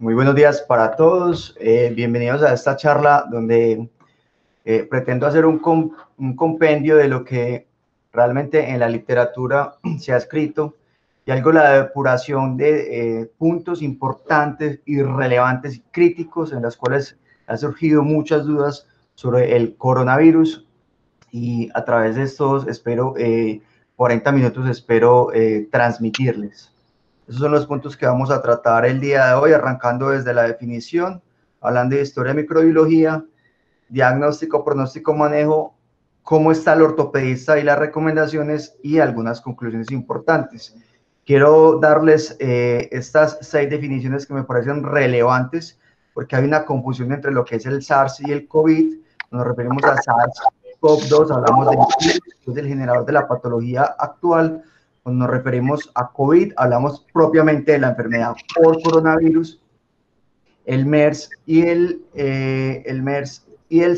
Muy buenos días para todos. Bienvenidos a esta charla donde pretendo hacer un compendio de lo que realmente en la literatura se ha escrito y algo la depuración de puntos importantes y relevantes y críticos en los cuales han surgido muchas dudas sobre el coronavirus, y a través de estos 40 minutos espero transmitirles. Esos son los puntos que vamos a tratar el día de hoy, arrancando desde la definición, hablando de historia de microbiología, diagnóstico, pronóstico, manejo, cómo está el ortopedista y las recomendaciones y algunas conclusiones importantes. Quiero darles estas 6 definiciones que me parecen relevantes porque hay una confusión entre lo que es el SARS y el COVID. Nos referimos a SARS-CoV-2, hablamos del generador de la patología actual. Cuando nos referimos a COVID, hablamos propiamente de la enfermedad por coronavirus. El MERS y el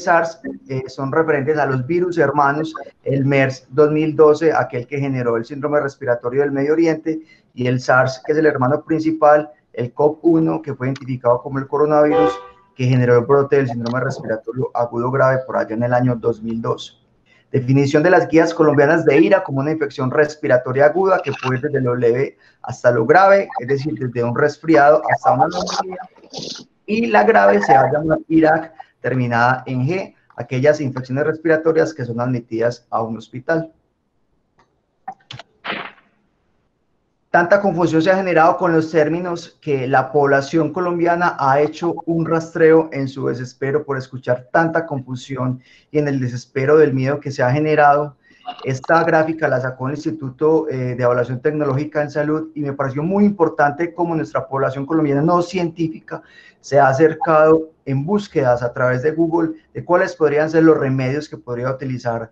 SARS son referentes a los virus hermanos. El MERS 2012, aquel que generó el síndrome respiratorio del Medio Oriente, y el SARS, que es el hermano principal, el CoV-1, que fue identificado como el coronavirus, que generó el brote del síndrome respiratorio agudo grave por allá en el año 2002. Definición de las guías colombianas de IRA como una infección respiratoria aguda que puede ir desde lo leve hasta lo grave, es decir, desde un resfriado hasta una neumonía, y la grave se va a llamar IRAC, terminada en G, aquellas infecciones respiratorias que son admitidas a un hospital. Tanta confusión se ha generado con los términos que la población colombiana ha hecho un rastreo en su desespero por escuchar tanta confusión y en el desespero del miedo que se ha generado. Esta gráfica la sacó el Instituto de Evaluación Tecnológica en Salud y me pareció muy importante cómo nuestra población colombiana no científica se ha acercado en búsquedas a través de Google de cuáles podrían ser los remedios que podría utilizar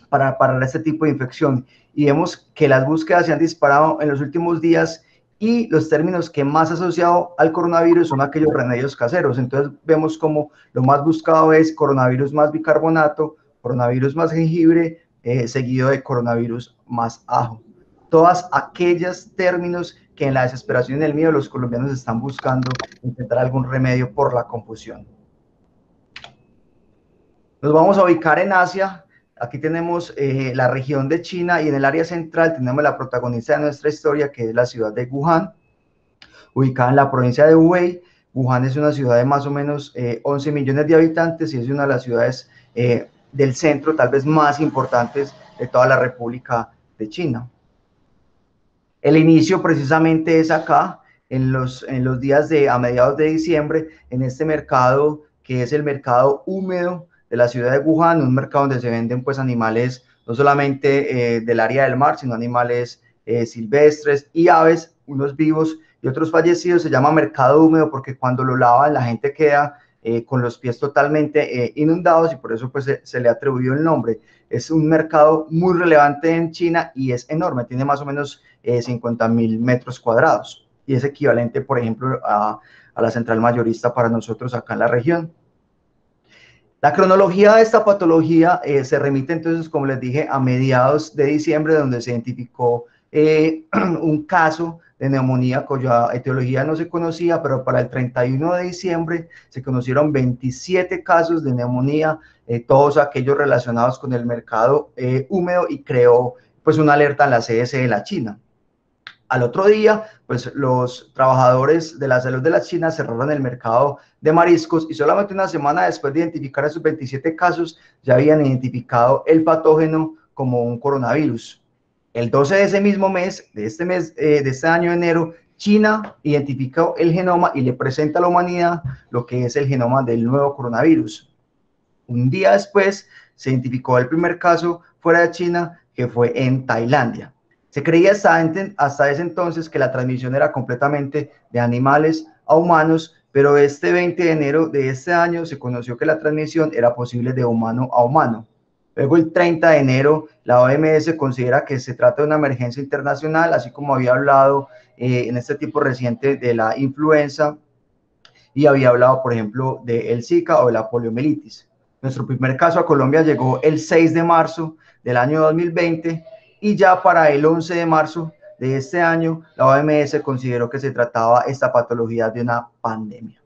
para este tipo de infección. Y vemos que las búsquedas se han disparado en los últimos días y los términos que más asociado al coronavirus son aquellos remedios caseros. Entonces vemos como lo más buscado es coronavirus más bicarbonato, coronavirus más jengibre, seguido de coronavirus más ajo. Todas aquellos términos que en la desesperación y en el miedo los colombianos están buscando intentar algún remedio por la confusión. Nos vamos a ubicar en Asia. Aquí tenemos la región de China y en el área central tenemos la protagonista de nuestra historia, que es la ciudad de Wuhan, ubicada en la provincia de Hubei. Wuhan es una ciudad de más o menos 11 millones de habitantes y es una de las ciudades del centro tal vez más importantes de toda la República de China. El inicio precisamente es acá, en los días a mediados de diciembre, en este mercado que es el mercado húmedo de la ciudad de Wuhan, un mercado donde se venden pues animales no solamente del área del mar, sino animales silvestres y aves, unos vivos y otros fallecidos. Se llama mercado húmedo porque cuando lo lavan la gente queda con los pies totalmente inundados y por eso pues se le atribuyó el nombre. Es un mercado muy relevante en China y es enorme, tiene más o menos 50.000 metros cuadrados y es equivalente, por ejemplo, a la central mayorista para nosotros acá en la región. La cronología de esta patología se remite entonces, como les dije, a mediados de diciembre, donde se identificó un caso de neumonía cuya etiología no se conocía, pero para el 31 de diciembre se conocieron 27 casos de neumonía, todos aquellos relacionados con el mercado húmedo, y creó pues una alerta en la CDC de la China. Al otro día, pues los trabajadores de la salud de la China cerraron el mercado de mariscos y solamente una semana después de identificar esos 27 casos, ya habían identificado el patógeno como un coronavirus. El 12 de ese mismo mes, de este año de enero, China identificó el genoma y le presenta a la humanidad lo que es el genoma del nuevo coronavirus. Un día después se identificó el primer caso fuera de China, que fue en Tailandia. Se creía hasta ese entonces que la transmisión era completamente de animales a humanos, pero este 20 de enero de este año se conoció que la transmisión era posible de humano a humano. Luego el 30 de enero la OMS considera que se trata de una emergencia internacional, así como había hablado en este tipo reciente de la influenza y había hablado, por ejemplo, del Zika o de la poliomielitis. Nuestro primer caso a Colombia llegó el 6 de marzo del año 2020 y ya para el 11 de marzo de este año, la OMS consideró que se trataba esta patología de una pandemia.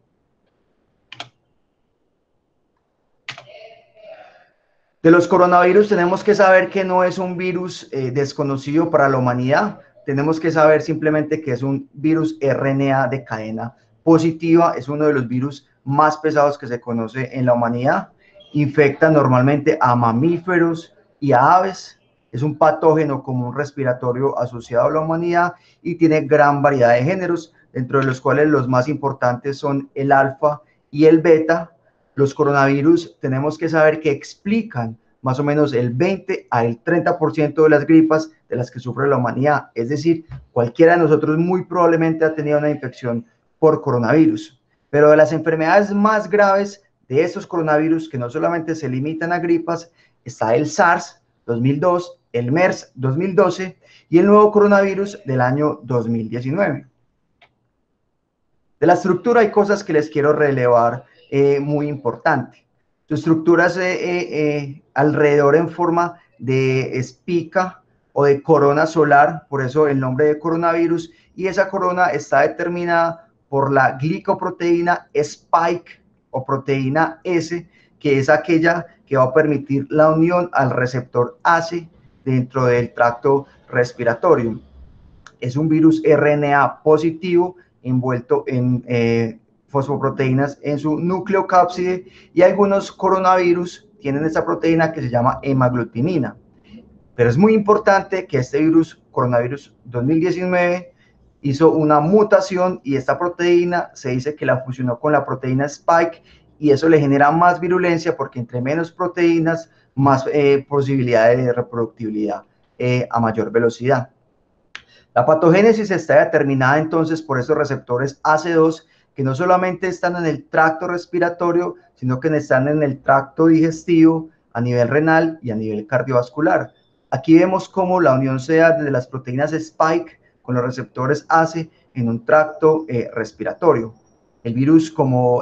De los coronavirus tenemos que saber que no es un virus desconocido para la humanidad. Tenemos que saber simplemente que es un virus RNA de cadena positiva. Es uno de los virus más pesados que se conoce en la humanidad. Infecta normalmente a mamíferos y a aves. Es un patógeno común respiratorio asociado a la humanidad y tiene gran variedad de géneros, dentro de los cuales los más importantes son el alfa y el beta. Los coronavirus tenemos que saber que explican más o menos el 20 al 30% de las gripas de las que sufre la humanidad. Es decir, cualquiera de nosotros muy probablemente ha tenido una infección por coronavirus. Pero de las enfermedades más graves de estos coronavirus, que no solamente se limitan a gripas, está el SARS 2002, el MERS 2012 y el nuevo coronavirus del año 2019. De la estructura hay cosas que les quiero relevar muy importante. Su estructura es alrededor en forma de espica o de corona solar, por eso el nombre de coronavirus, y esa corona está determinada por la glicoproteína spike o proteína S, que es aquella que va a permitir la unión al receptor ACE dentro del tracto respiratorio. Es un virus RNA positivo envuelto en fosfoproteínas en su nucleocápside, y algunos coronavirus tienen esta proteína que se llama hemaglutinina. Pero es muy importante que este virus, coronavirus 2019, hizo una mutación y esta proteína se dice que la fusionó con la proteína Spike, y eso le genera más virulencia porque entre menos proteínas, más posibilidades de reproductibilidad a mayor velocidad. La patogénesis está determinada entonces por esos receptores AC2 que no solamente están en el tracto respiratorio, sino que están en el tracto digestivo, a nivel renal y a nivel cardiovascular. Aquí vemos cómo la unión se da desde las proteínas Spike con los receptores ACE en un tracto respiratorio. El virus, como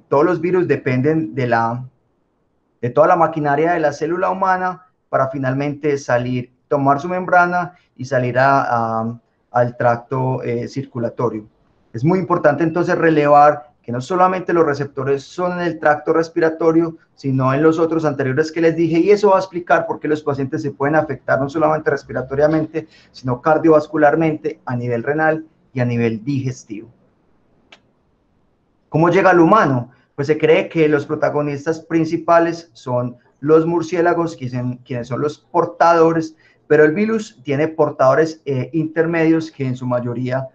todos los virus, dependen de toda la maquinaria de la célula humana para finalmente salir, tomar su membrana y salir al tracto circulatorio. Es muy importante entonces relevar que no solamente los receptores son en el tracto respiratorio, sino en los otros anteriores que les dije, y eso va a explicar por qué los pacientes se pueden afectar no solamente respiratoriamente, sino cardiovascularmente, a nivel renal y a nivel digestivo. ¿Cómo llega al humano? Pues se cree que los protagonistas principales son los murciélagos, quienes son los portadores, pero el virus tiene portadores intermedios que en su mayoría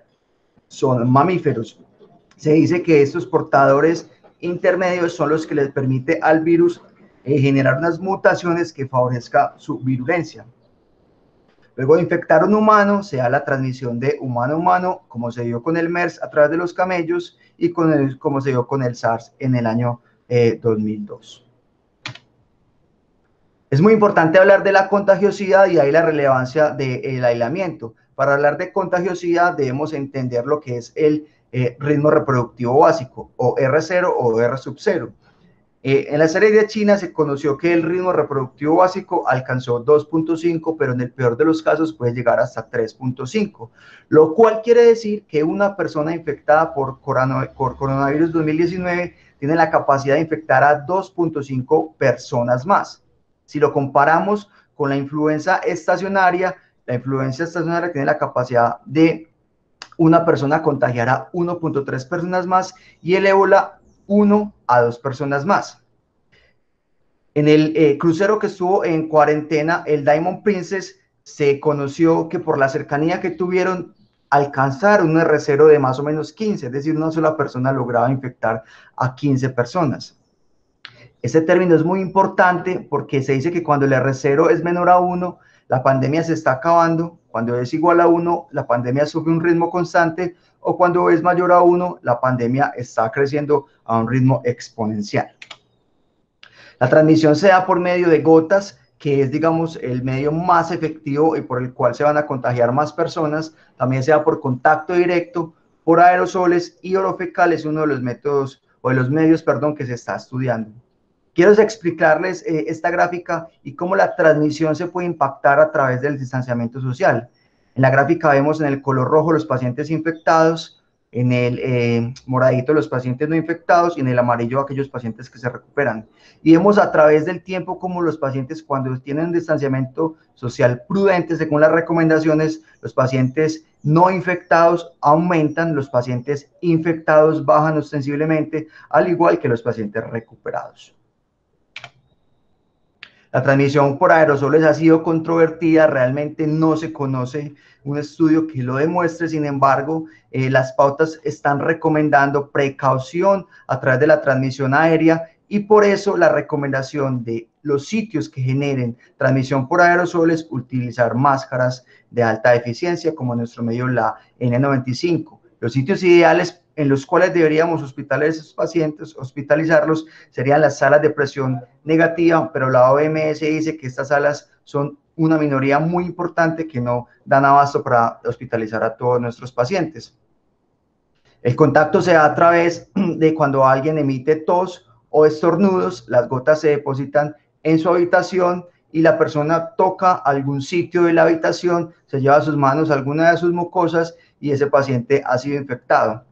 son mamíferos. Se dice que estos portadores intermedios son los que les permite al virus generar unas mutaciones que favorezca su virulencia. Luego de infectar a un humano, se da la transmisión de humano a humano, como se dio con el MERS a través de los camellos y como se dio con el SARS en el año 2002. Es muy importante hablar de la contagiosidad y ahí la relevancia del aislamiento. Para hablar de contagiosidad debemos entender lo que es el ritmo reproductivo básico, o R0 o R sub 0. En la serie de China se conoció que el ritmo reproductivo básico alcanzó 2.5, pero en el peor de los casos puede llegar hasta 3.5, lo cual quiere decir que una persona infectada por coronavirus 2019 tiene la capacidad de infectar a 2.5 personas más. Si lo comparamos con la influenza estacionaria tiene la capacidad de una persona contagiar a 1.3 personas más, y el ébola 1 a 2 personas más. En el crucero que estuvo en cuarentena, el Diamond Princess, se conoció que por la cercanía que tuvieron, alcanzaron un R0 de más o menos 15, es decir, una sola persona lograba infectar a 15 personas. Este término es muy importante porque se dice que cuando el R0 es menor a 1, la pandemia se está acabando. Cuando es igual a 1, la pandemia sube un ritmo constante, o cuando es mayor a 1, la pandemia está creciendo a un ritmo exponencial. La transmisión se da por medio de gotas, que es, digamos, el medio más efectivo y por el cual se van a contagiar más personas. También se da por contacto directo, por aerosoles, y orofecal es uno de los métodos, o de los medios, perdón, que se está estudiando. Quiero explicarles esta gráfica y cómo la transmisión se puede impactar a través del distanciamiento social. En la gráfica vemos en el color rojo los pacientes infectados, en el moradito los pacientes no infectados y en el amarillo aquellos pacientes que se recuperan. Y vemos a través del tiempo cómo los pacientes, cuando tienen un distanciamiento social prudente según las recomendaciones, los pacientes no infectados aumentan, los pacientes infectados bajan ostensiblemente, al igual que los pacientes recuperados. La transmisión por aerosoles ha sido controvertida, realmente no se conoce un estudio que lo demuestre, sin embargo, las pautas están recomendando precaución a través de la transmisión aérea y por eso la recomendación de los sitios que generen transmisión por aerosoles, utilizar máscaras de alta eficiencia, como en nuestro medio la N95. Los sitios ideales en los cuales deberíamos hospitalizar a esos pacientes, hospitalizarlos, serían las salas de presión negativa, pero la OMS dice que estas salas son una minoría muy importante que no dan abasto para hospitalizar a todos nuestros pacientes. El contacto se da a través de cuando alguien emite tos o estornudos, las gotas se depositan en su habitación y la persona toca algún sitio de la habitación, se lleva a sus manos alguna de sus mucosas y ese paciente ha sido infectado.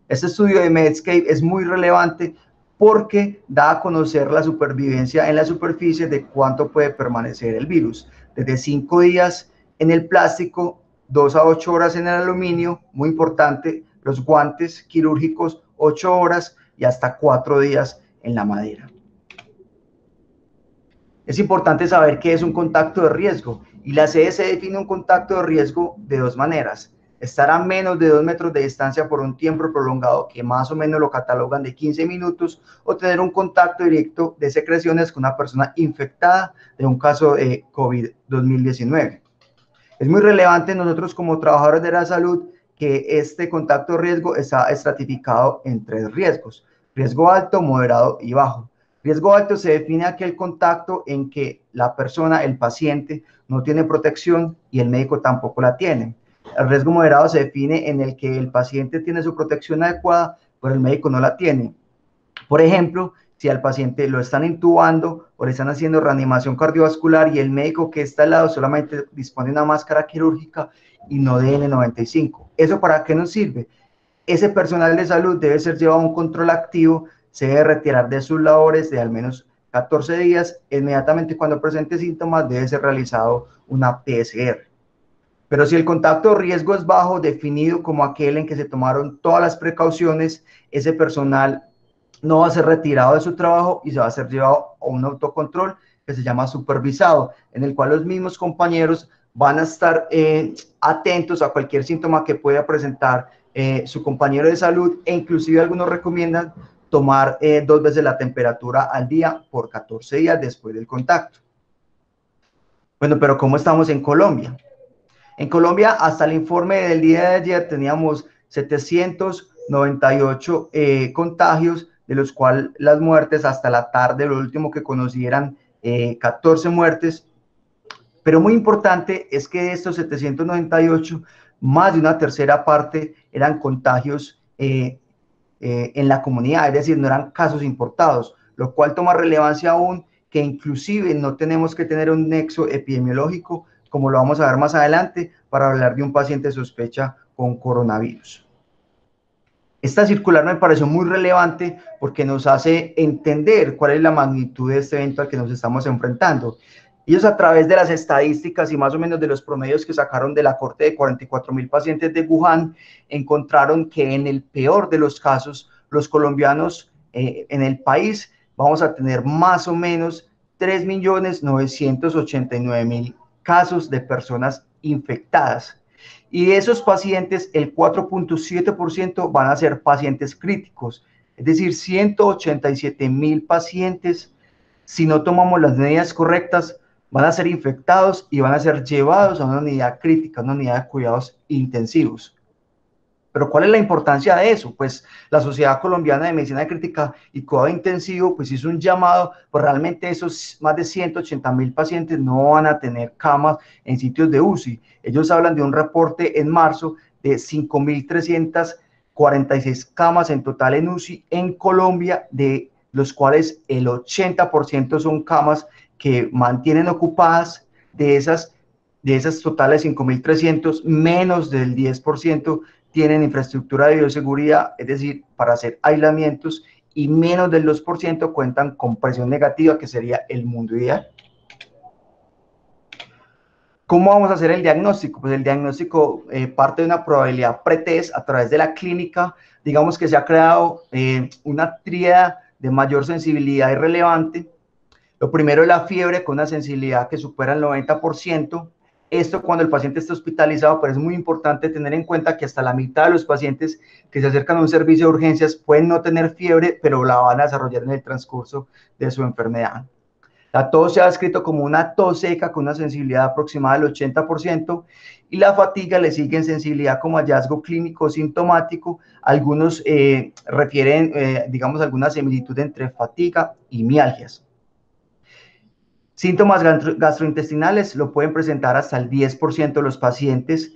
Este estudio de Medscape es muy relevante porque da a conocer la supervivencia en la superficie de cuánto puede permanecer el virus. Desde 5 días en el plástico, 2 a 8 horas en el aluminio, muy importante, los guantes quirúrgicos, 8 horas y hasta 4 días en la madera. Es importante saber qué es un contacto de riesgo y la CDC define un contacto de riesgo de dos maneras. Estar a menos de 2 metros de distancia por un tiempo prolongado, que más o menos lo catalogan de 15 minutos, o tener un contacto directo de secreciones con una persona infectada de un caso de COVID-2019. Es muy relevante nosotros como trabajadores de la salud que este contacto de riesgo está estratificado en 3 riesgos: riesgo alto, moderado y bajo. Riesgo alto se define aquel contacto en que la persona, el paciente, no tiene protección y el médico tampoco la tiene. El riesgo moderado se define en el que el paciente tiene su protección adecuada, pero el médico no la tiene. Por ejemplo, si al paciente lo están intubando o le están haciendo reanimación cardiovascular y el médico que está al lado solamente dispone de una máscara quirúrgica y no de N95. ¿Eso para qué nos sirve? Ese personal de salud debe ser llevado a un control activo, se debe retirar de sus labores de al menos 14 días. Inmediatamente cuando presente síntomas debe ser realizado una PCR. Pero si el contacto de riesgo es bajo, definido como aquel en que se tomaron todas las precauciones, ese personal no va a ser retirado de su trabajo y se va a ser llevado a un autocontrol que se llama supervisado, en el cual los mismos compañeros van a estar atentos a cualquier síntoma que pueda presentar su compañero de salud, e inclusive algunos recomiendan tomar 2 veces la temperatura al día por 14 días después del contacto. Bueno, pero ¿cómo estamos en Colombia? En Colombia, hasta el informe del día de ayer, teníamos 798 contagios, de los cuales las muertes hasta la tarde, lo último que conocí eran 14 muertes. Pero muy importante es que de estos 798, más de una tercera parte eran contagios en la comunidad, es decir, no eran casos importados, lo cual toma relevancia aún que inclusive no tenemos que tener un nexo epidemiológico, como lo vamos a ver más adelante, para hablar de un paciente sospecha con coronavirus. Esta circular me pareció muy relevante porque nos hace entender cuál es la magnitud de este evento al que nos estamos enfrentando. Ellos, a través de las estadísticas y más o menos de los promedios que sacaron de la corte de 44.000 pacientes de Wuhan, encontraron que en el peor de los casos, los colombianos en el país vamos a tener más o menos 3.989.000 casos de personas infectadas. Y de esos pacientes, el 4.7% van a ser pacientes críticos. Es decir, 187.000 pacientes, si no tomamos las medidas correctas, van a ser infectados y van a ser llevados a una unidad crítica, una unidad de cuidados intensivos. Pero ¿cuál es la importancia de eso? Pues la Sociedad Colombiana de Medicina Crítica y Cuidado Intensivo pues hizo un llamado, pues realmente esos más de 180.000 pacientes no van a tener camas en sitios de UCI. Ellos hablan de un reporte en marzo de 5.346 camas en total en UCI en Colombia, de los cuales el 80% son camas que mantienen ocupadas. De esas, de esas totales 5.300, menos del 10% tienen infraestructura de bioseguridad, es decir, para hacer aislamientos, y menos del 2% cuentan con presión negativa, que sería el mundo ideal. ¿Cómo vamos a hacer el diagnóstico? Pues el diagnóstico parte de una probabilidad pretest a través de la clínica. Digamos que se ha creado una tríada de mayor sensibilidad y relevante. Lo primero es la fiebre con una sensibilidad que supera el 90%. Esto cuando el paciente está hospitalizado, pero es muy importante tener en cuenta que hasta la mitad de los pacientes que se acercan a un servicio de urgencias pueden no tener fiebre, pero la van a desarrollar en el transcurso de su enfermedad. La tos se ha descrito como una tos seca con una sensibilidad aproximada del 80%, y la fatiga le sigue en sensibilidad como hallazgo clínico sintomático. Algunos refieren, digamos, alguna similitud entre fatiga y mialgias. Síntomas gastrointestinales lo pueden presentar hasta el 10% de los pacientes.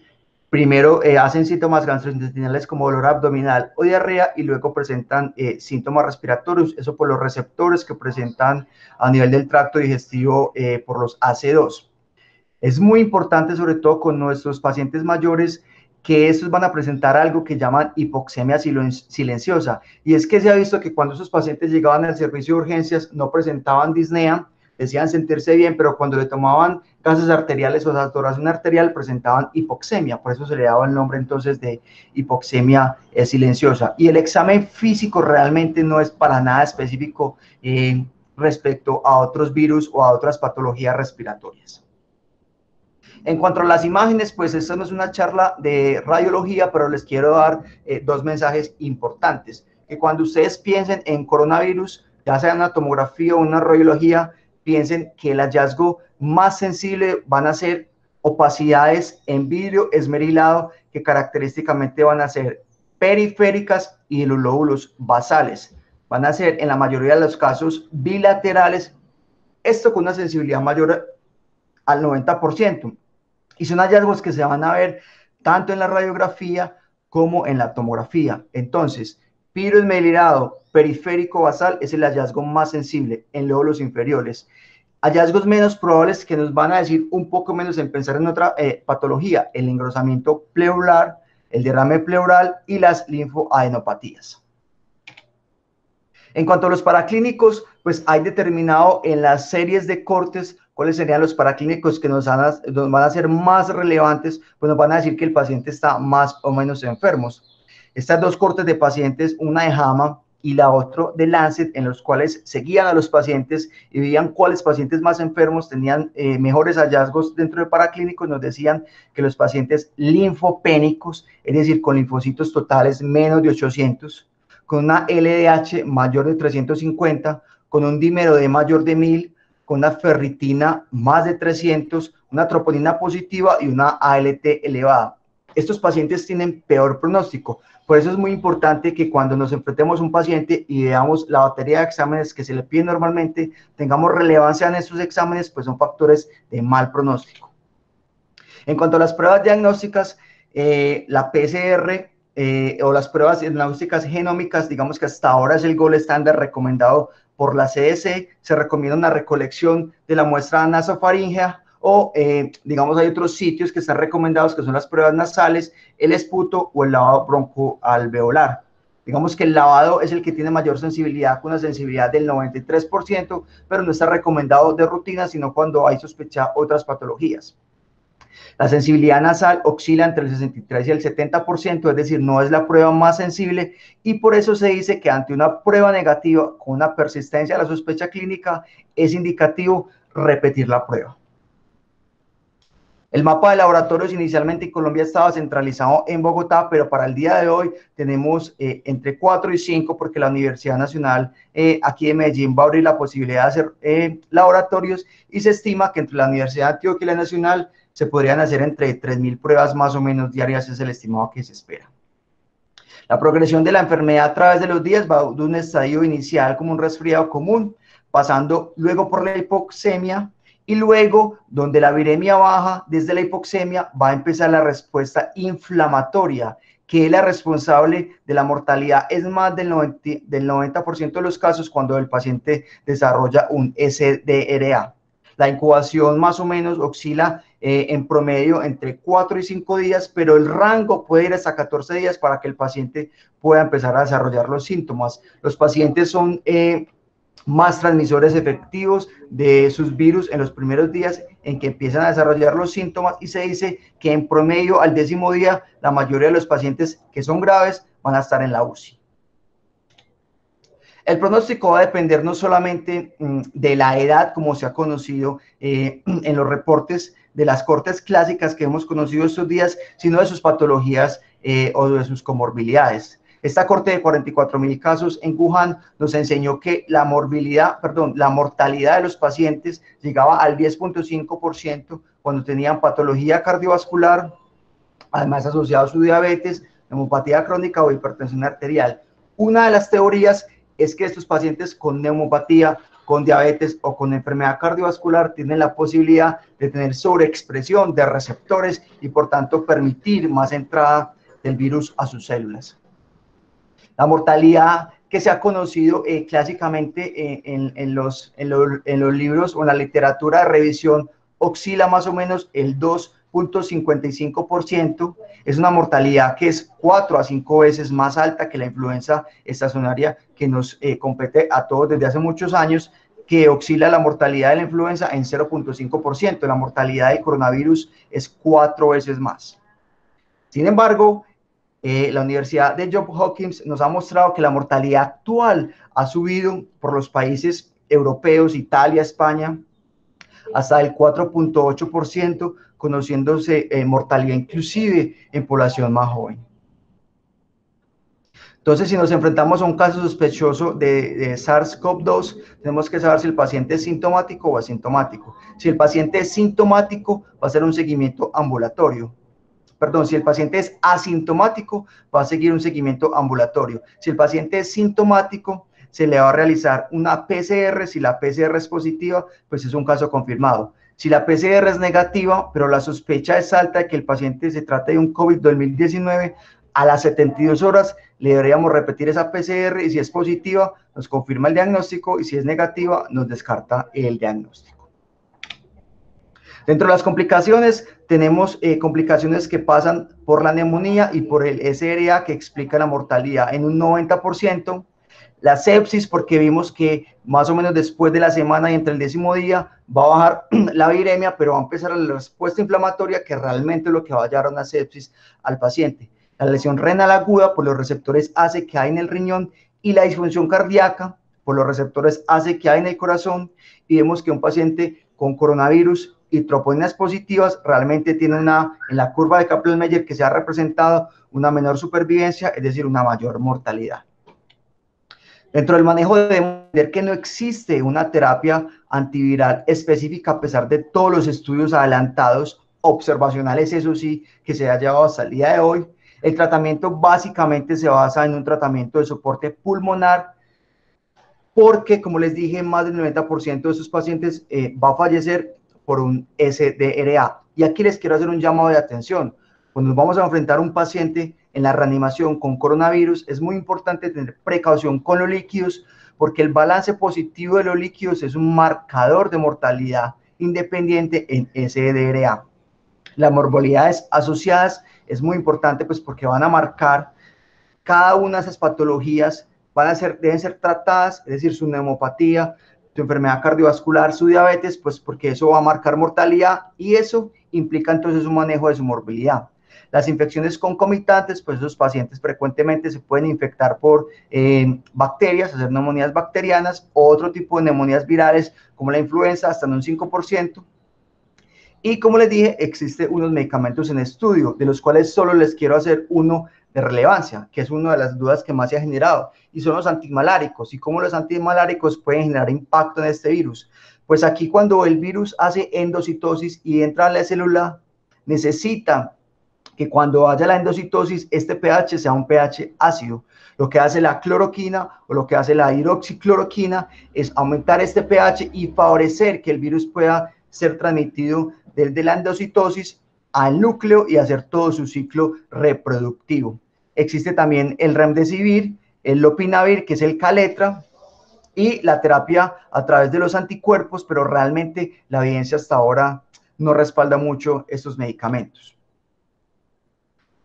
Primero hacen síntomas gastrointestinales como dolor abdominal o diarrea, y luego presentan síntomas respiratorios, eso por los receptores que presentan a nivel del tracto digestivo por los AC2. Es muy importante, sobre todo con nuestros pacientes mayores, que estos van a presentar algo que llaman hipoxemia silenciosa, y es que se ha visto que cuando esos pacientes llegaban al servicio de urgencias no presentaban disnea, decían sentirse bien, pero cuando le tomaban gases arteriales o saturación arterial presentaban hipoxemia. Por eso se le daba el nombre entonces de hipoxemia silenciosa. Y el examen físico realmente no es para nada específico respecto a otros virus o a otras patologías respiratorias. En cuanto a las imágenes, pues esta no es una charla de radiología, pero les quiero dar dos mensajes importantes. Que cuando ustedes piensen en coronavirus, ya sea una tomografía o una radiología, piensen que el hallazgo más sensible van a ser opacidades en vidrio esmerilado, que característicamente van a ser periféricas, y los lóbulos basales van a ser en la mayoría de los casos bilaterales, esto con una sensibilidad mayor al 90%, y son hallazgos que se van a ver tanto en la radiografía como en la tomografía. Entonces, vidrio esmerilado periférico basal es el hallazgo más sensible en lóbulos inferiores. Hallazgos menos probables que nos van a decir un poco menos en pensar en otra patología: el engrosamiento pleural, el derrame pleural y las linfoadenopatías. En cuanto a los paraclínicos, pues hay determinado en las series de cortes cuáles serían los paraclínicos que nos van a ser más relevantes, pues nos van a decir que el paciente está más o menos enfermo. Estas dos cortes de pacientes, una de JAMA y la otra de Lancet, en los cuales seguían a los pacientes y veían cuáles pacientes más enfermos tenían mejores hallazgos dentro de paraclínicos, nos decían que los pacientes linfopénicos, es decir, con linfocitos totales menos de 800, con una LDH mayor de 350, con un dímero D mayor de 1000, con una ferritina más de 300, una troponina positiva y una ALT elevada. Estos pacientes tienen peor pronóstico. Por eso es muy importante que cuando nos enfrentemos a un paciente y veamos la batería de exámenes que se le piden normalmente, tengamos relevancia en estos exámenes, pues son factores de mal pronóstico. En cuanto a las pruebas diagnósticas, la PCR o las pruebas diagnósticas genómicas, digamos que hasta ahora es el gold estándar recomendado por la CDC. Se recomienda una recolección de la muestra nasofaríngea, o digamos hay otros sitios que están recomendados, que son las pruebas nasales, el esputo o el lavado broncoalveolar. Digamos que el lavado es el que tiene mayor sensibilidad, con una sensibilidad del 93%, pero no está recomendado de rutina, sino cuando hay sospecha otras patologías. La sensibilidad nasal oscila entre el 63 y el 70%, es decir, no es la prueba más sensible, y por eso se dice que ante una prueba negativa con una persistencia de la sospecha clínica es indicativo repetir la prueba. El mapa de laboratorios inicialmente en Colombia estaba centralizado en Bogotá, pero para el día de hoy tenemos entre 4 y 5, porque la Universidad Nacional aquí de Medellín va a abrir la posibilidad de hacer laboratorios, y se estima que entre la Universidad de Antioquia y la Nacional se podrían hacer entre 3.000 pruebas más o menos diarias, es el estimado que se espera. La progresión de la enfermedad a través de los días va de un estadio inicial como un resfriado común, pasando luego por la hipoxemia, y luego, donde la viremia baja, desde la hipoxemia va a empezar la respuesta inflamatoria, que es la responsable de la mortalidad. Es más del 90% de los casos cuando el paciente desarrolla un SDRA. La incubación más o menos oscila en promedio entre 4 y 5 días, pero el rango puede ir hasta 14 días para que el paciente pueda empezar a desarrollar los síntomas. Los pacientes son más transmisores efectivos de sus virus en los primeros días en que empiezan a desarrollar los síntomas, y se dice que en promedio al 10º día la mayoría de los pacientes que son graves van a estar en la UCI. El pronóstico va a depender no solamente de la edad, como se ha conocido en los reportes de las cortes clásicas que hemos conocido estos días, sino de sus patologías o de sus comorbilidades. Esta corte de 44.000 casos en Wuhan nos enseñó que la mortalidad de los pacientes llegaba al 10.5% cuando tenían patología cardiovascular, además asociado a su diabetes, neumopatía crónica o hipertensión arterial. Una de las teorías es que estos pacientes con neumopatía, con diabetes o con enfermedad cardiovascular tienen la posibilidad de tener sobreexpresión de receptores y por tanto permitir más entrada del virus a sus células. La mortalidad que se ha conocido clásicamente en los libros o en la literatura de revisión oscila más o menos el 2.55%. Es una mortalidad que es 4 a 5 veces más alta que la influenza estacionaria que nos compete a todos desde hace muchos años, que oscila la mortalidad de la influenza en 0.5%. La mortalidad del coronavirus es 4 veces más. Sin embargo, la Universidad de Johns Hopkins nos ha mostrado que la mortalidad actual ha subido por los países europeos, Italia, España, hasta el 4.8%, conociéndose mortalidad inclusive en población más joven. Entonces, si nos enfrentamos a un caso sospechoso de SARS-CoV-2, tenemos que saber si el paciente es sintomático o asintomático. Si el paciente es sintomático, va a ser un seguimiento ambulatorio. Perdón, si el paciente es asintomático, va a seguir un seguimiento ambulatorio. Si el paciente es sintomático, se le va a realizar una PCR. Si la PCR es positiva, pues es un caso confirmado. Si la PCR es negativa, pero la sospecha es alta de que el paciente se trate de un COVID-2019, a las 72 horas le deberíamos repetir esa PCR, y si es positiva, nos confirma el diagnóstico, y si es negativa, nos descarta el diagnóstico. Dentro de las complicaciones, tenemos complicaciones que pasan por la neumonía y por el SRA, que explica la mortalidad en un 90%. La sepsis, porque vimos que más o menos después de la semana y entre el 10º día va a bajar la viremia, pero va a empezar la respuesta inflamatoria, que realmente es lo que va a llevar a una sepsis al paciente. La lesión renal aguda por los receptores ACE que hay en el riñón, y la disfunción cardíaca por los receptores ACE que hay en el corazón, y vemos que un paciente con coronavirus y troponinas positivas realmente tiene en la curva de Kaplan-Meier que se ha representado una menor supervivencia, es decir, una mayor mortalidad. Dentro del manejo debemos entender que no existe una terapia antiviral específica, a pesar de todos los estudios adelantados, observacionales, eso sí, que se ha llevado hasta el día de hoy. El tratamiento básicamente se basa en un tratamiento de soporte pulmonar, porque, como les dije, más del 90% de esos pacientes va a fallecer por un SDRA. Y aquí les quiero hacer un llamado de atención. Cuando nos vamos a enfrentar a un paciente en la reanimación con coronavirus, es muy importante tener precaución con los líquidos, porque el balance positivo de los líquidos es un marcador de mortalidad independiente en SDRA. Las morbilidades asociadas es muy importante, pues porque van a marcar cada una de esas patologías, deben ser tratadas, es decir, su neumopatía, su enfermedad cardiovascular, su diabetes, pues porque eso va a marcar mortalidad, y eso implica entonces un manejo de su morbilidad. Las infecciones concomitantes, pues esos pacientes frecuentemente se pueden infectar por bacterias, hacer neumonías bacterianas, o otro tipo de neumonías virales como la influenza, hasta en un 5%. Y como les dije, existen unos medicamentos en estudio, de los cuales solo les quiero hacer uno de relevancia, que es una de las dudas que más se ha generado, y son los antimaláricos, y cómo los antimaláricos pueden generar impacto en este virus. Pues aquí, cuando el virus hace endocitosis y entra a la célula, necesita que cuando haya la endocitosis, este pH sea un pH ácido. Lo que hace la cloroquina o lo que hace la hidroxicloroquina es aumentar este pH y favorecer que el virus pueda ser transmitido desde la endocitosis al núcleo y hacer todo su ciclo reproductivo. Existe también el remdesivir, el lopinavir, que es el Kaletra, y la terapia a través de los anticuerpos, pero realmente la evidencia hasta ahora no respalda mucho estos medicamentos.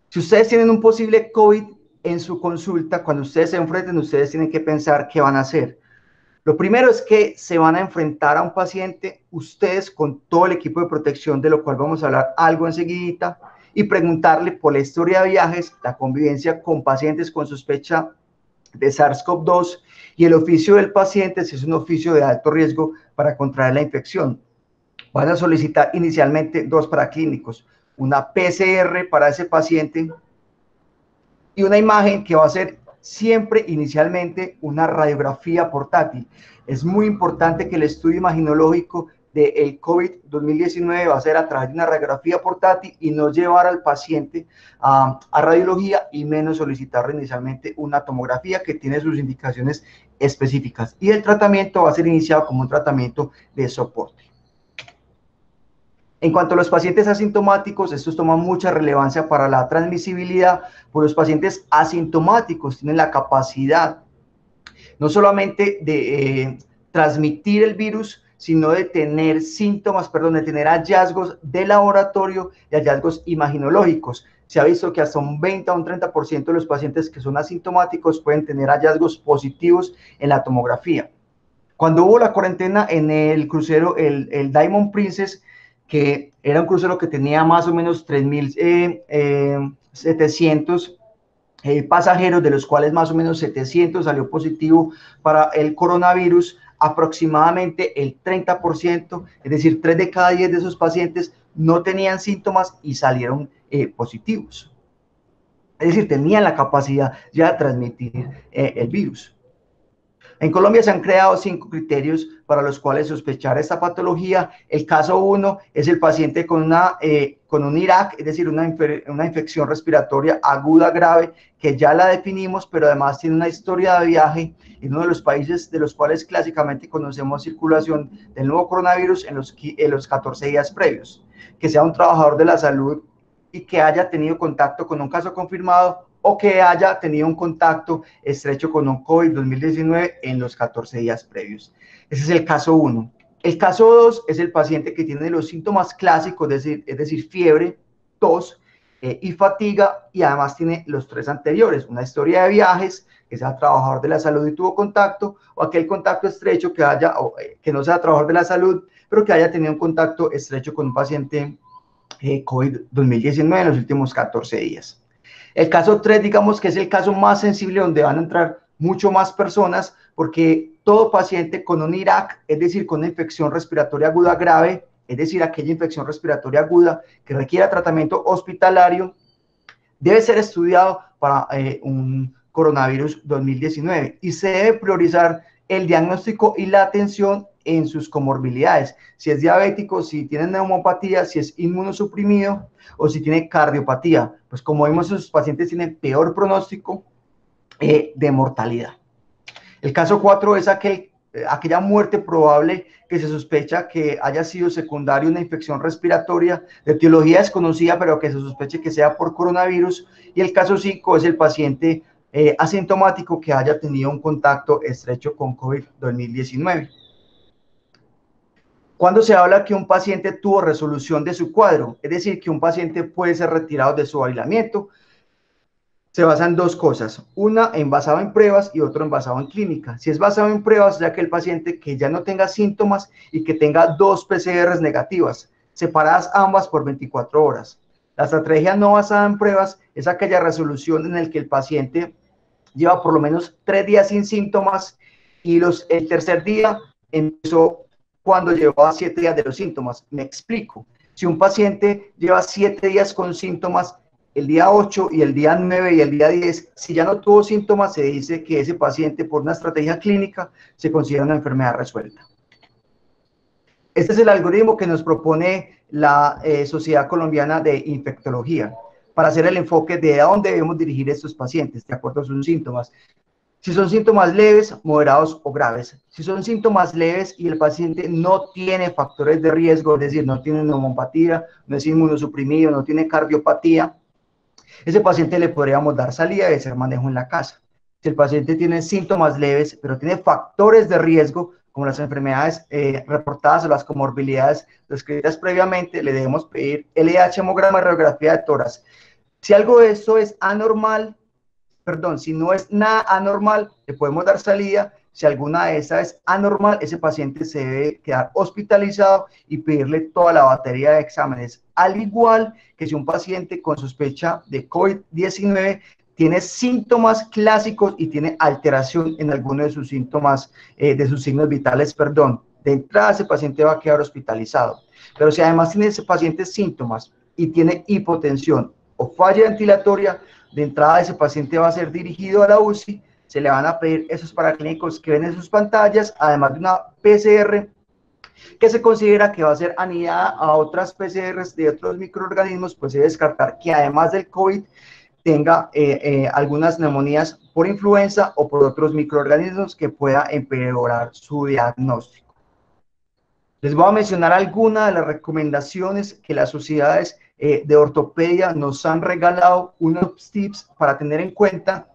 Si ustedes tienen un posible COVID en su consulta, cuando ustedes se enfrenten, ustedes tienen que pensar qué van a hacer. Lo primero es que se van a enfrentar a un paciente, ustedes con todo el equipo de protección, de lo cual vamos a hablar algo enseguida, y preguntarle por la historia de viajes, la convivencia con pacientes con sospecha de SARS-CoV-2 y el oficio del paciente, si es un oficio de alto riesgo para contraer la infección. Van a solicitar inicialmente 2 paraclínicos, una PCR para ese paciente y una imagen que va a ser siempre inicialmente una radiografía portátil. Es muy importante que el estudio imaginológico del COVID-2019 va a ser a través de una radiografía portátil y no llevar al paciente a radiología y menos solicitar inicialmente una tomografía que tiene sus indicaciones específicas. Y el tratamiento va a ser iniciado como un tratamiento de soporte. En cuanto a los pacientes asintomáticos, estos toman mucha relevancia para la transmisibilidad, pues los pacientes asintomáticos tienen la capacidad no solamente de transmitir el virus, sino de tener síntomas, perdón, de tener hallazgos de laboratorio y hallazgos imaginológicos. Se ha visto que hasta un 20 a un 30% de los pacientes que son asintomáticos pueden tener hallazgos positivos en la tomografía. Cuando hubo la cuarentena en el crucero, el Diamond Princess, que era un crucero que tenía más o menos 3.700 pasajeros, de los cuales más o menos 700 salió positivo para el coronavirus, aproximadamente el 30%, es decir, 3 de cada 10 de esos pacientes no tenían síntomas y salieron positivos. Es decir, tenían la capacidad ya de transmitir el virus. En Colombia se han creado 5 criterios para los cuales sospechar esta patología. El caso 1 es el paciente con un IRAC, es decir, una infección respiratoria aguda grave, que ya la definimos, pero además tiene una historia de viaje en uno de los países de los cuales clásicamente conocemos circulación del nuevo coronavirus en los 14 días previos. Que sea un trabajador de la salud y que haya tenido contacto con un caso confirmado o que haya tenido un contacto estrecho con un COVID-2019 en los 14 días previos. Ese es el caso 1. El caso 2 es el paciente que tiene los síntomas clásicos, es decir, fiebre, tos y fatiga, y además tiene los 3 anteriores, una historia de viajes, que sea trabajador de la salud y tuvo contacto, o aquel contacto estrecho que no sea trabajador de la salud, pero que haya tenido un contacto estrecho con un paciente COVID-2019 en los últimos 14 días. El caso 3, digamos que es el caso más sensible, donde van a entrar mucho más personas, porque todo paciente con un IRAC, es decir, con una infección respiratoria aguda grave, es decir, aquella infección respiratoria aguda que requiera tratamiento hospitalario, debe ser estudiado para un coronavirus 2019 y se debe priorizar el diagnóstico y la atención en sus comorbilidades, si es diabético, si tiene neumopatía, si es inmunosuprimido o si tiene cardiopatía. Pues como vimos, esos pacientes tienen peor pronóstico de mortalidad. El caso 4 es aquella muerte probable que se sospecha que haya sido secundaria una infección respiratoria de etiología desconocida, pero que se sospeche que sea por coronavirus. Y el caso 5 es el paciente asintomático que haya tenido un contacto estrecho con COVID-2019. Cuando se habla que un paciente tuvo resolución de su cuadro, es decir, que un paciente puede ser retirado de su aislamiento, se basa en 2 cosas, una basado en pruebas y otro basado en clínica. Si es basado en pruebas, ya que el paciente que ya no tenga síntomas y que tenga 2 PCRs negativas, separadas ambas por 24 horas. La estrategia no basada en pruebas es aquella resolución en la que el paciente lleva por lo menos 3 días sin síntomas y el tercer día empezó cuando llevaba 7 días de los síntomas. Me explico. Si un paciente lleva 7 días con síntomas, el día 8 y el día 9 y el día 10, si ya no tuvo síntomas, se dice que ese paciente, por una estrategia clínica, se considera una enfermedad resuelta. Este es el algoritmo que nos propone la Sociedad Colombiana de Infectología para hacer el enfoque de a dónde debemos dirigir a estos pacientes, de acuerdo a sus síntomas. Si son síntomas leves, moderados o graves. Si son síntomas leves y el paciente no tiene factores de riesgo, es decir, no tiene neumopatía, no es inmunosuprimido, no tiene cardiopatía, ese paciente le podríamos dar salida y hacer manejo en la casa. Si el paciente tiene síntomas leves, pero tiene factores de riesgo, como las enfermedades reportadas o las comorbilidades descritas previamente, le debemos pedir LH, hemograma y radiografía de tórax. Si algo de esto es anormal, perdón, si no es nada anormal, le podemos dar salida. Si alguna de esas es anormal, ese paciente se debe quedar hospitalizado y pedirle toda la batería de exámenes. Al igual que si un paciente con sospecha de COVID-19 tiene síntomas clásicos y tiene alteración en alguno de sus síntomas, de sus signos vitales, perdón. De entrada, ese paciente va a quedar hospitalizado. Pero si además tiene ese paciente síntomas y tiene hipotensión o falla ventilatoria, de entrada ese paciente va a ser dirigido a la UCI, se le van a pedir esos paraclínicos que ven en sus pantallas, además de una PCR que se considera que va a ser anidada a otras PCRs de otros microorganismos, pues se debe descartar que además del COVID tenga algunas neumonías por influenza o por otros microorganismos que pueda empeorar su diagnóstico. Les voy a mencionar algunas de las recomendaciones que las sociedades de ortopedia nos han regalado, unos tips para tener en cuenta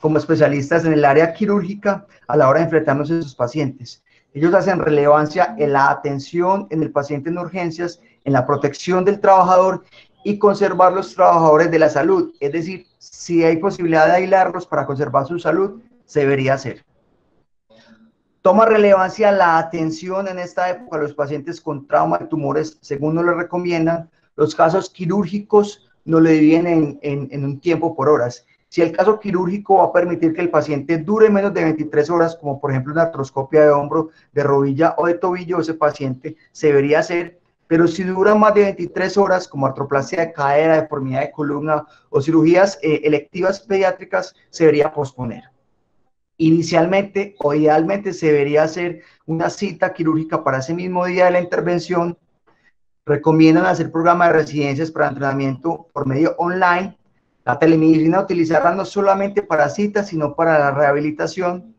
como especialistas en el área quirúrgica a la hora de enfrentarnos a sus pacientes. Ellos hacen relevancia en la atención en el paciente en urgencias, en la protección del trabajador y conservar los trabajadores de la salud. Es decir, si hay posibilidad de aislarlos para conservar su salud, se debería hacer. Toma relevancia la atención en esta época a los pacientes con trauma y tumores, según nos lo recomiendan. Los casos quirúrgicos no le dividen en un tiempo por horas. Si el caso quirúrgico va a permitir que el paciente dure menos de 23 horas, como por ejemplo una artroscopia de hombro, de rodilla o de tobillo, ese paciente se debería hacer. Pero si dura más de 23 horas, como artroplasia de cadera, deformidad de columna o cirugías electivas pediátricas, se debería posponer. Inicialmente o idealmente se debería hacer una cita quirúrgica para ese mismo día de la intervención. Recomiendan hacer programas de residencias para entrenamiento por medio online. La telemedicina utilizarla no solamente para citas, sino para la rehabilitación.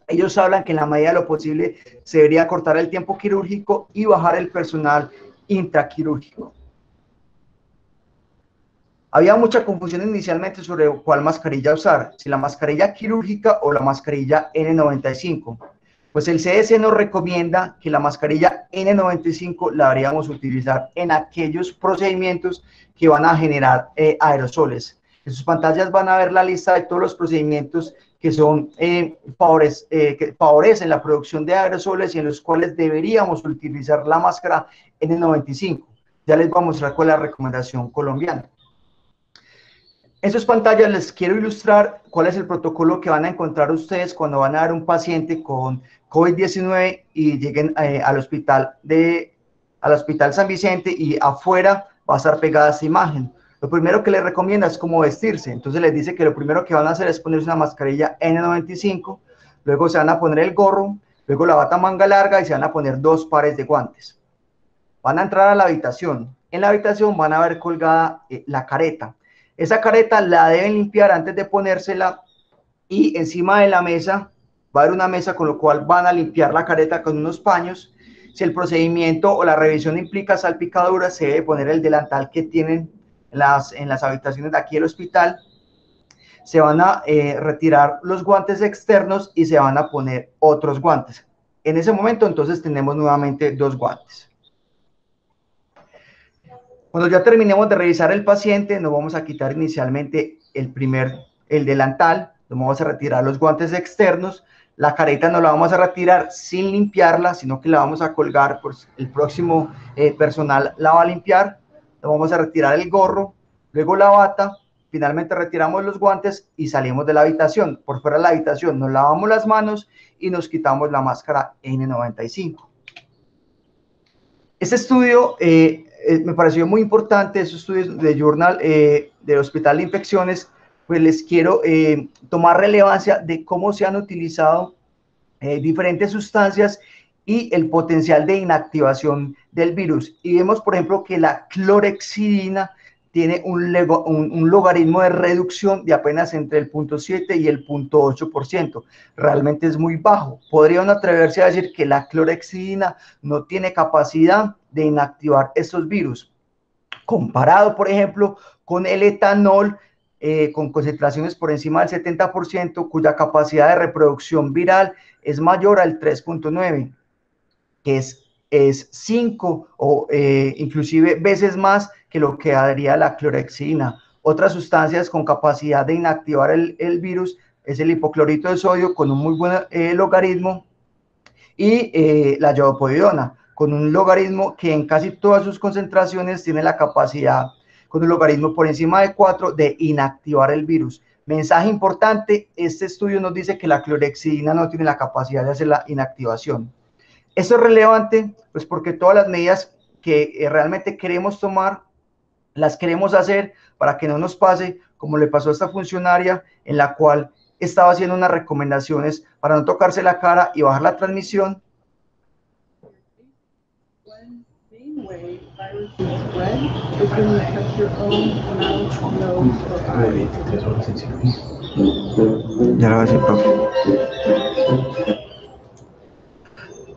Ellos hablan que en la medida de lo posible se debería cortar el tiempo quirúrgico y bajar el personal intraquirúrgico. Había mucha confusión inicialmente sobre cuál mascarilla usar, si la mascarilla quirúrgica o la mascarilla N95. Pues el CDC nos recomienda que la mascarilla N95 la deberíamos utilizar en aquellos procedimientos que van a generar aerosoles. En sus pantallas van a ver la lista de todos los procedimientos que son que favorecen la producción de aerosoles y en los cuales deberíamos utilizar la máscara N95. Ya les voy a mostrar cuál es la recomendación colombiana. En sus pantallas les quiero ilustrar cuál es el protocolo que van a encontrar ustedes cuando van a ver un paciente con COVID-19 y lleguen al hospital San Vicente y afuera va a estar pegada esta imagen. Lo primero que les recomienda es cómo vestirse. Entonces les dice que lo primero que van a hacer es ponerse una mascarilla N95, luego se van a poner el gorro, luego la bata manga larga y se van a poner 2 pares de guantes. Van a entrar a la habitación. En la habitación van a ver colgada la careta. Esa careta la deben limpiar antes de ponérsela y encima de la mesa va a haber una mesa con lo cual van a limpiar la careta con unos paños. Si el procedimiento o la revisión implica salpicaduras, se debe poner el delantal que tienen en las habitaciones de aquí del hospital. Se van a retirar los guantes externos y se van a poner otros guantes. En ese momento entonces tenemos nuevamente 2 guantes. Cuando ya terminemos de revisar el paciente, nos vamos a quitar inicialmente el delantal, nos vamos a retirar los guantes externos, la careta no la vamos a retirar sin limpiarla, sino que la vamos a colgar, pues el próximo personal la va a limpiar, nos vamos a retirar el gorro, luego la bata, finalmente retiramos los guantes y salimos de la habitación. Por fuera de la habitación nos lavamos las manos y nos quitamos la máscara N95. Este estudio me pareció muy importante, esos estudios de Journal del Hospital de Infecciones, pues les quiero tomar relevancia de cómo se han utilizado diferentes sustancias y el potencial de inactivación del virus. Y vemos, por ejemplo, que la clorhexidina tiene un logaritmo de reducción de apenas entre el 0.7 y el 0.8%. Realmente es muy bajo. Podrían atreverse a decir que la clorhexidina no tiene capacidad de inactivar estos virus. Comparado, por ejemplo, con el etanol, con concentraciones por encima del 70%, cuya capacidad de reproducción viral es mayor al 3.9, que es 5 o inclusive veces más que lo que daría la clorexidina. Otras sustancias con capacidad de inactivar el virus es el hipoclorito de sodio con un muy buen logaritmo, y la iodopovidona con un logaritmo que en casi todas sus concentraciones tiene la capacidad, con un logaritmo por encima de 4, de inactivar el virus. Mensaje importante: este estudio nos dice que la clorexidina no tiene la capacidad de hacer la inactivación. Esto es relevante, pues porque todas las medidas que realmente queremos tomar, las queremos hacer para que no nos pase como le pasó a esta funcionaria, en la cual estaba haciendo unas recomendaciones para no tocarse la cara y bajar la transmisión. Ya lo voy a decir, profe.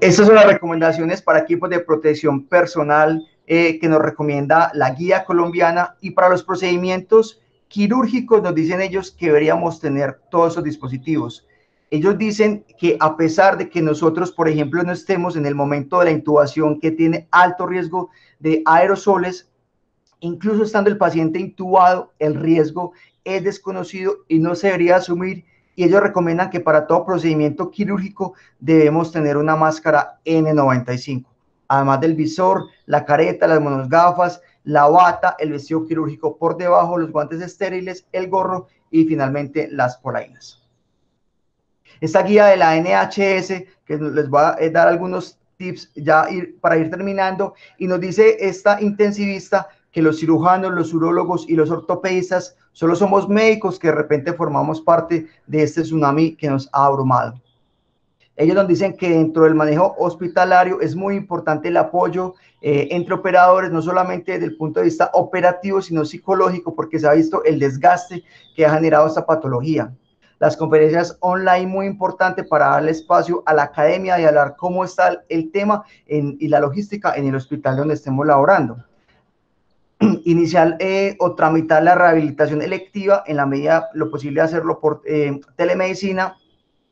Estas son las recomendaciones para equipos de protección personal que nos recomienda la guía colombiana, y para los procedimientos quirúrgicos nos dicen ellos que deberíamos tener todos esos dispositivos. Ellos dicen que a pesar de que nosotros, por ejemplo, no estemos en el momento de la intubación, que tiene alto riesgo de aerosoles, incluso estando el paciente intubado, el riesgo es desconocido y no se debería asumir, y ellos recomiendan que para todo procedimiento quirúrgico debemos tener una máscara N95, además del visor, la careta, las monogafas, la bata, el vestido quirúrgico por debajo, los guantes estériles, el gorro y finalmente las polainas. Esta guía de la NHS, que les voy a dar algunos tips ya para ir terminando, y nos dice esta intensivista que los cirujanos, los urólogos y los ortopedistas solo somos médicos que de repente formamos parte de este tsunami que nos ha abrumado. Ellos nos dicen que dentro del manejo hospitalario es muy importante el apoyo entre operadores, no solamente desde el punto de vista operativo, sino psicológico, porque se ha visto el desgaste que ha generado esta patología. Las conferencias online, muy importante para darle espacio a la academia y hablar cómo está el tema y la logística en el hospital donde estemos laborando. Iniciar o tramitar la rehabilitación electiva en la medida lo posible, hacerlo por telemedicina,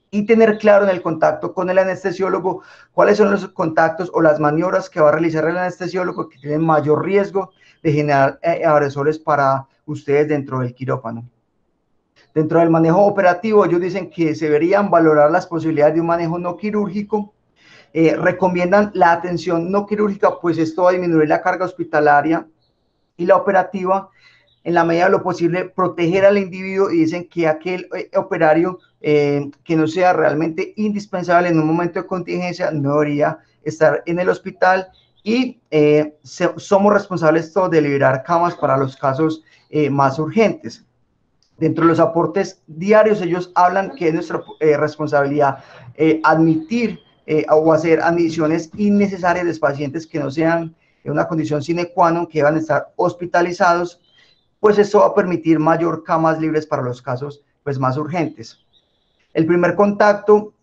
y tener claro en el contacto con el anestesiólogo cuáles son los contactos o las maniobras que va a realizar el anestesiólogo que tienen mayor riesgo de generar aerosoles para ustedes dentro del quirófano. Dentro del manejo operativo, ellos dicen que se deberían valorar las posibilidades de un manejo no quirúrgico. Recomiendan la atención no quirúrgica, pues esto va a disminuir la carga hospitalaria, y la operativa, en la medida de lo posible, proteger al individuo, y dicen que aquel operario que no sea realmente indispensable en un momento de contingencia no debería estar en el hospital, y somos responsables todos de liberar camas para los casos más urgentes. Dentro de los aportes diarios, ellos hablan que es nuestra responsabilidad admitir o hacer admisiones innecesarias de pacientes que no sean en una condición sine qua non, que van a estar hospitalizados, pues esto va a permitir mayor camas libres para los casos pues más urgentes. El primer contacto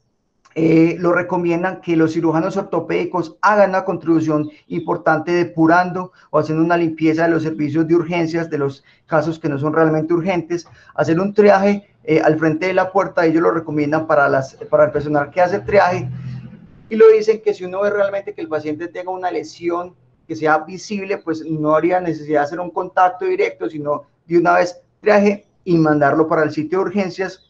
lo recomiendan que los cirujanos ortopédicos hagan una contribución importante depurando o haciendo una limpieza de los servicios de urgencias de los casos que no son realmente urgentes, hacer un triaje al frente de la puerta. Ellos lo recomiendan para el personal que hace triaje, y lo dicen que si uno ve realmente que el paciente tenga una lesión que sea visible, pues no habría necesidad de hacer un contacto directo, sino de una vez triaje y mandarlo para el sitio de urgencias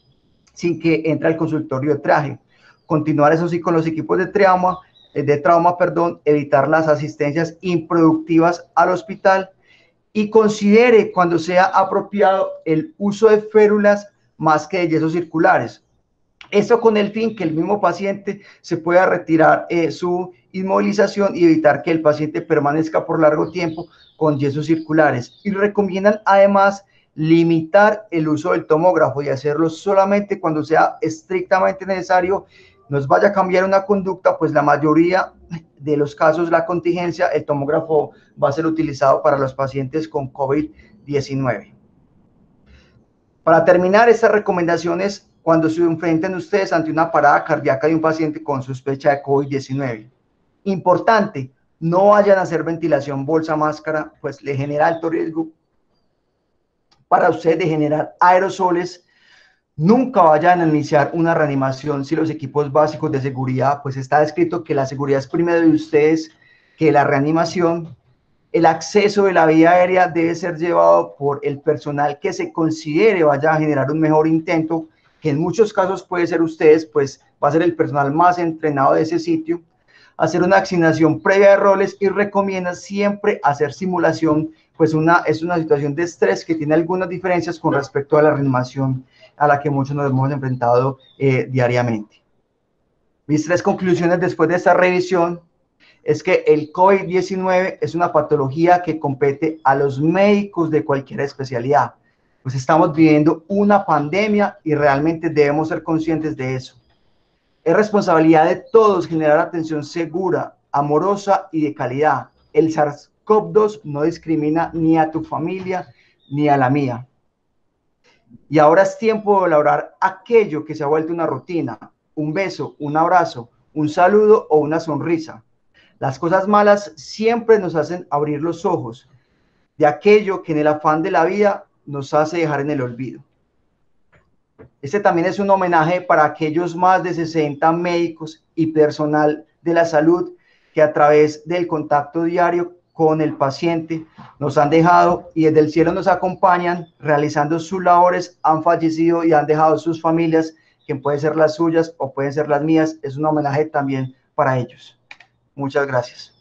sin que entre al consultorio de triaje. Continuar eso sí con los equipos de trauma, evitar las asistencias improductivas al hospital, y considere cuando sea apropiado el uso de férulas más que de yesos circulares. Esto con el fin que el mismo paciente se pueda retirar su inmovilización y evitar que el paciente permanezca por largo tiempo con yesos circulares. Y recomiendan además limitar el uso del tomógrafo y hacerlo solamente cuando sea estrictamente necesario. Nos vaya a cambiar una conducta, pues la mayoría de los casos, la contingencia, el tomógrafo va a ser utilizado para los pacientes con COVID-19. Para terminar, estas recomendaciones cuando se enfrenten ustedes ante una parada cardíaca de un paciente con sospecha de COVID-19. Importante, no vayan a hacer ventilación bolsa máscara, pues le genera alto riesgo para ustedes de generar aerosoles. Nunca vayan a iniciar una reanimación si los equipos básicos de seguridad, pues está escrito que la seguridad es primero de ustedes que la reanimación. El acceso de la vía aérea debe ser llevado por el personal que se considere vaya a generar un mejor intento, que en muchos casos puede ser ustedes, pues va a ser el personal más entrenado de ese sitio. Hacer una asignación previa de roles y recomienda siempre hacer simulación, pues es una situación de estrés que tiene algunas diferencias con respecto a la reanimación a la que muchos nos hemos enfrentado diariamente. Mis 3 conclusiones después de esta revisión es que el COVID-19 es una patología que compete a los médicos de cualquier especialidad. Pues estamos viviendo una pandemia y realmente debemos ser conscientes de eso. Es responsabilidad de todos generar atención segura, amorosa y de calidad. El SARS-CoV-2 no discrimina ni a tu familia ni a la mía. Y ahora es tiempo de elaborar aquello que se ha vuelto una rutina, un beso, un abrazo, un saludo o una sonrisa. Las cosas malas siempre nos hacen abrir los ojos de aquello que en el afán de la vida nos hace dejar en el olvido. Este también es un homenaje para aquellos más de 60 médicos y personal de la salud que a través del contacto diario con el paciente nos han dejado y desde el cielo nos acompañan realizando sus labores, han fallecido y han dejado sus familias, que pueden ser las suyas o pueden ser las mías. Es un homenaje también para ellos. Muchas gracias.